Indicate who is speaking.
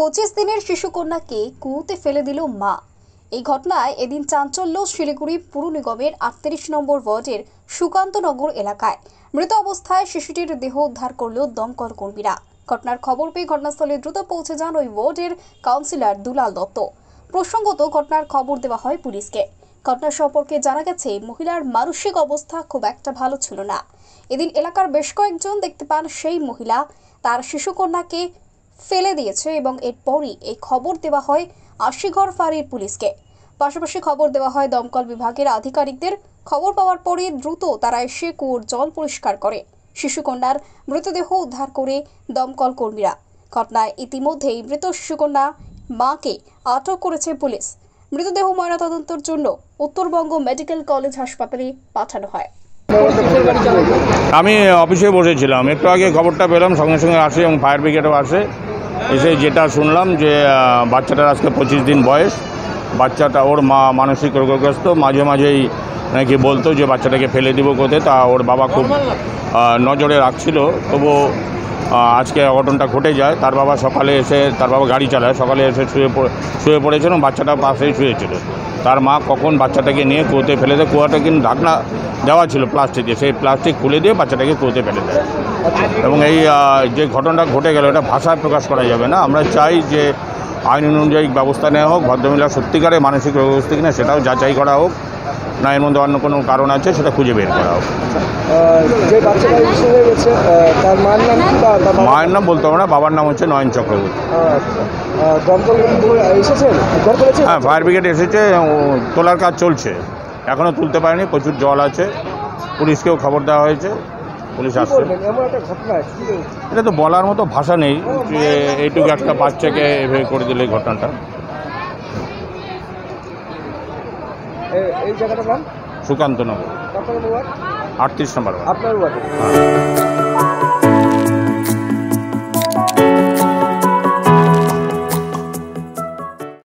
Speaker 1: 25 দিনের শিশুকন্যাকে কুয়োতে ফেলে দিল মা। এই ঘটনায় এদিন চাঞ্চল্য শিলিগুড়ি পুর নিগমের 38 নম্বর ওয়ার্ডের সুকান্তনগর এলাকায়। মৃত অবস্থায় শিশুটির দেহ উদ্ধার করল দমকল কর্মীরা। ঘটনার খবর পেয়ে ঘটনাস্থলে দ্রুত পৌঁছে যান ওই ওয়ার্ডের কাউন্সিলর দুলাল দত্ত। প্রসঙ্গত ঘটনার খবর দেওয়া হয় পুলিশকে। ঘটনা সম্পর্কে জানা গেছে, মহিলার মানসিক অবস্থা খুব একটা ভালো ছিল না। এদিন এলাকার বেশ কয়েকজন দেখতে পান সেই মহিলা তার শিশুকন্যাকে ফেলে দিয়েছে এবং এরপরই এই খবর দেওয়া হয় আশিঘর ফাঁড়ির পুলিশকে। পাশাপাশি খবর দেওয়া হয় দমকল বিভাগের আধিকারিকদের। খবর পাওয়ার পরে দ্রুত তারা এসে কুয়োর জল পরিষ্কার করে শিশুকন্যার মৃতদেহ উদ্ধার করে দমকল কর্মীরা। ঘটনায় ইতিমধ্যেই মৃত শিশুকন্যা মাকে আটক করেছে পুলিশ। মৃতদেহ ময়নাতদন্তের জন্য উত্তরবঙ্গ মেডিকেল কলেজ হাসপাতালে পাঠানো হয়।
Speaker 2: আমি অফিসে বসেছিলাম, একটু আগে খবরটা পেলাম, সঙ্গে সঙ্গে আসে এবং ফায়ার ব্রিগেডও আসে। এসে যেটা শুনলাম যে বাচ্চাটার আজকে 25 দিন বয়স। বাচ্চাটা ওর মা মানসিক রোগগ্রস্ত, মাঝে মাঝেই নাকি বলতো যে বাচ্চাটাকে ফেলে দিব কোথায়, তা ওর বাবা খুব নজরে রাখছিল। তবু আজকে অঘটনটা ঘটে যায়। তার বাবা সকালে এসে, তার বাবা গাড়ি চালায়, সকালে এসে শুয়ে পড়েছিল, বাচ্চাটা পাশেই শুয়েছিল। তার মা কখন বাচ্চাটাকে নিয়ে কুয়োতে ফেলে দেয়। কুয়াটা কিন্তু ঢাকনা দেওয়া ছিল প্লাস্টিক দিয়ে, সেই প্লাস্টিক খুলে দিয়ে বাচ্চাটাকে কুয়োতে ফেলে দেয়। এবং এই যে ঘটনাটা ঘটে গেল, এটা ভাষায় প্রকাশ করা যাবে না। আমরা চাই যে আইন অনুযায়ী ব্যবস্থা নেওয়া হোক। ভদ্রমহিলা সত্যিকারে মানসিক রোগগ্রস্ত কিনা সেটাও যাচাই করা হোক, না এর মধ্যে অন্য কোনো কারণ আছে সেটা খুঁজে বের করা হোক।
Speaker 3: যে বাচ্চাটা ইস্যু হয়ে গেছে তার মায়ের নাম কি?
Speaker 2: মায়ের নাম বলতে হবে না, বাবার নাম হচ্ছে নয়ন চক্রবর্তী। হ্যাঁ, ফায়ার ব্রিগেড এসেছে, তোলার কাজ চলছে, এখনও তুলতে পারেনি, প্রচুর জল আছে। পুলিশকেও খবর দেওয়া হয়েছে, পুলিশ আসছে। এটা তো বলার মতো ভাষা নেই যে এইটুকু একটা বাচ্চাকে এভাবে করে দিলে এই ঘটনাটা।
Speaker 3: এই জায়গাটার নাম
Speaker 2: সুকান্তনগর, 38 নম্বর।
Speaker 3: আপনার